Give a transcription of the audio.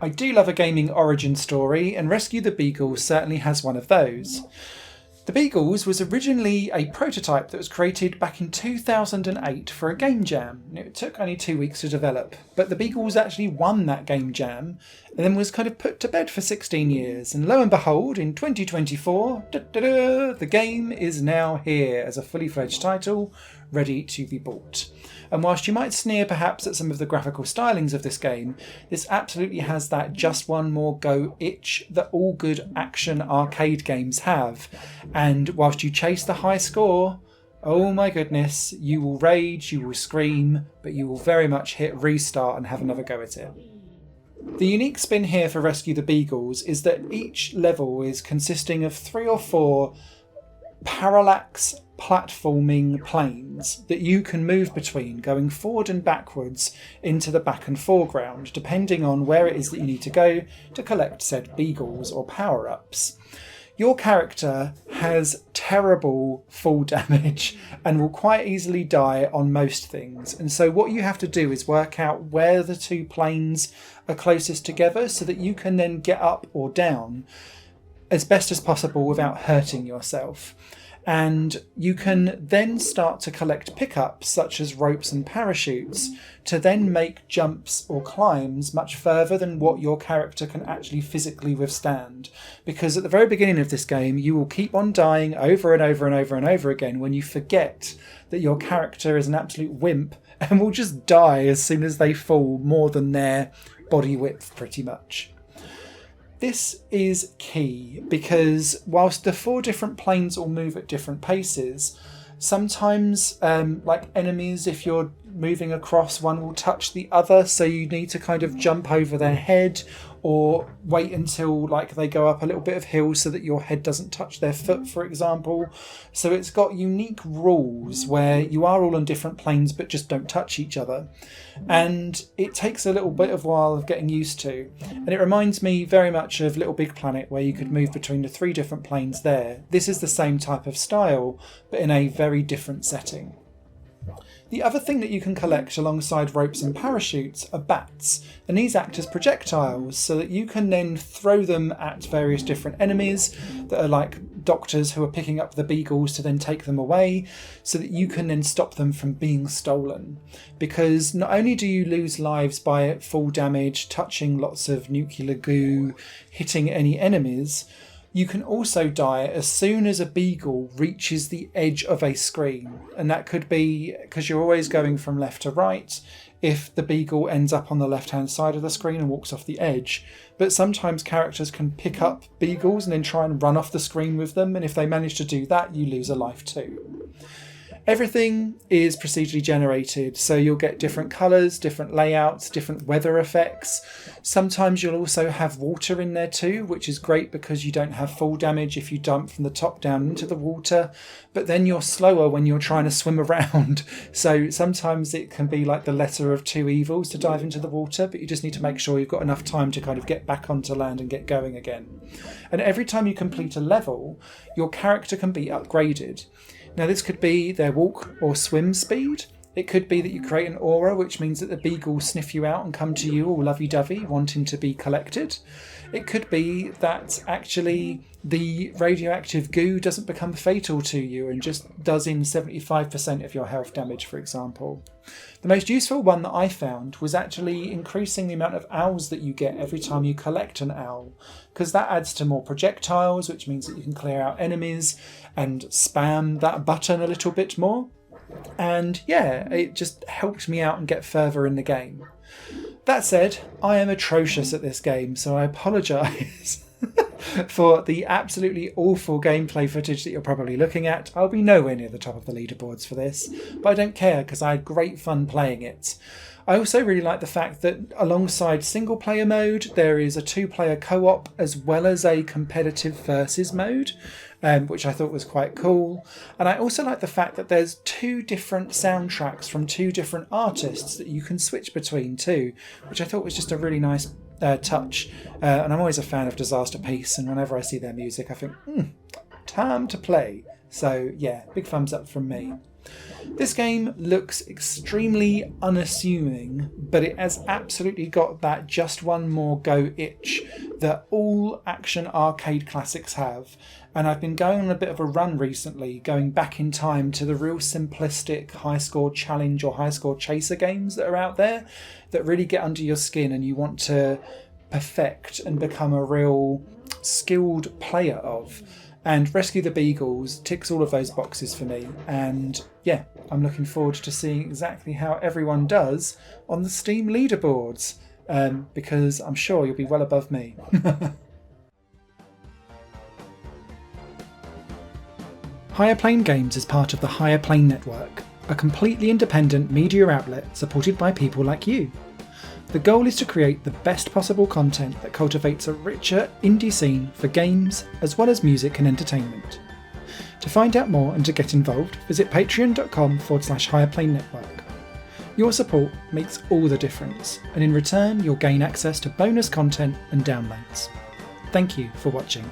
I do love a gaming origin story, and Rescue the Beagles certainly has one of those. The Beagles was originally a prototype that was created back in 2008 for a game jam. It took only 2 weeks to develop, but the Beagles actually won that game jam and then was kind of put to bed for 16 years. And lo and behold, in 2024, the game is now here as a fully fledged title, ready to be bought. And whilst you might sneer perhaps at some of the graphical stylings of this game, this absolutely has that just one more go itch that all good action arcade games have. And whilst you chase the high score, oh my goodness, you will rage, you will scream, but you will very much hit restart and have another go at it. The unique spin here for Rescue the Beagles is that each level is consisting of 3 or 4 parallax platforming planes that you can move between, going forward and backwards into the back and foreground, depending on where it is that you need to go to collect said beagles or power-ups. Your character has terrible fall damage and will quite easily die on most things, and so what you have to do is work out where the 2 planes are closest together so that you can then get up or down as best as possible without hurting yourself. And you can then start to collect pickups such as ropes and parachutes to then make jumps or climbs much further than what your character can actually physically withstand. Because at the very beginning of this game, you will keep on dying over and over and over and over again when you forget that your character is an absolute wimp and will just die as soon as they fall more than their body width pretty much. This is key because whilst the 4 different planes all move at different paces, sometimes like enemies, if you're moving across, one will touch the other, so you need to kind of jump over their head or wait until like they go up a little bit of hill so that your head doesn't touch their foot, for example. So it's got unique rules where you are all on different planes but just don't touch each other, and it takes a little bit of while of getting used to. And it reminds me very much of Little Big Planet, where you could move between the 3 different planes there. This is the same type of style but in a very different setting. The other thing that you can collect alongside ropes and parachutes are bats, and these act as projectiles so that you can then throw them at various different enemies that are like doctors who are picking up the beagles to then take them away, so that you can then stop them from being stolen. Because not only do you lose lives by fall damage, touching lots of nuclear goo, hitting any enemies, you can also die as soon as a beagle reaches the edge of a screen. And that could be because you're always going from left to right, if the beagle ends up on the left-hand side of the screen and walks off the edge. But sometimes characters can pick up beagles and then try and run off the screen with them, and if they manage to do that, you lose a life too. Everything is procedurally generated, so you'll get different colours, different layouts, different weather effects. Sometimes you'll also have water in there too, which is great because you don't have fall damage if you dump from the top down into the water, but then you're slower when you're trying to swim around. So sometimes it can be like the lesser of 2 evils to dive into the water, but you just need to make sure you've got enough time to kind of get back onto land and get going again. And every time you complete a level, your character can be upgraded. Now this could be their walk or swim speed. It could be that you create an aura, which means that the beagles sniff you out and come to you all lovey-dovey, wanting to be collected. It could be that actually the radioactive goo doesn't become fatal to you and just does in 75% of your health damage, for example. The most useful one that I found was actually increasing the amount of owls that you get every time you collect an owl, because that adds to more projectiles, which means that you can clear out enemies and spam that button a little bit more. And yeah, it just helped me out and get further in the game. That said, I am atrocious at this game, so I apologise for the absolutely awful gameplay footage that you're probably looking at. I'll be nowhere near the top of the leaderboards for this, but I don't care because I had great fun playing it. I also really like the fact that alongside single player mode, there is a 2-player co-op as well as a competitive versus mode, which I thought was quite cool. And I also like the fact that there's 2 different soundtracks from 2 different artists that you can switch between too, which I thought was just a really nice touch. And I'm always a fan of Disaster Peace, and whenever I see their music I think, time to play. So yeah, big thumbs up from me. This game looks extremely unassuming, but it has absolutely got that just one more go itch that all action arcade classics have. And I've been going on a bit of a run recently, going back in time to the real simplistic high score challenge or high score chaser games that are out there that really get under your skin and you want to perfect and become a real skilled player of. And Rescue the Beagles ticks all of those boxes for me. And yeah, I'm looking forward to seeing exactly how everyone does on the Steam leaderboards, because I'm sure you'll be well above me. Higher Plane Games is part of the Higher Plane Network, a completely independent media outlet supported by people like you. The goal is to create the best possible content that cultivates a richer indie scene for games as well as music and entertainment. To find out more and to get involved, visit patreon.com/Higher Network. Your support makes all the difference, and in return you'll gain access to bonus content and downloads. Thank you for watching.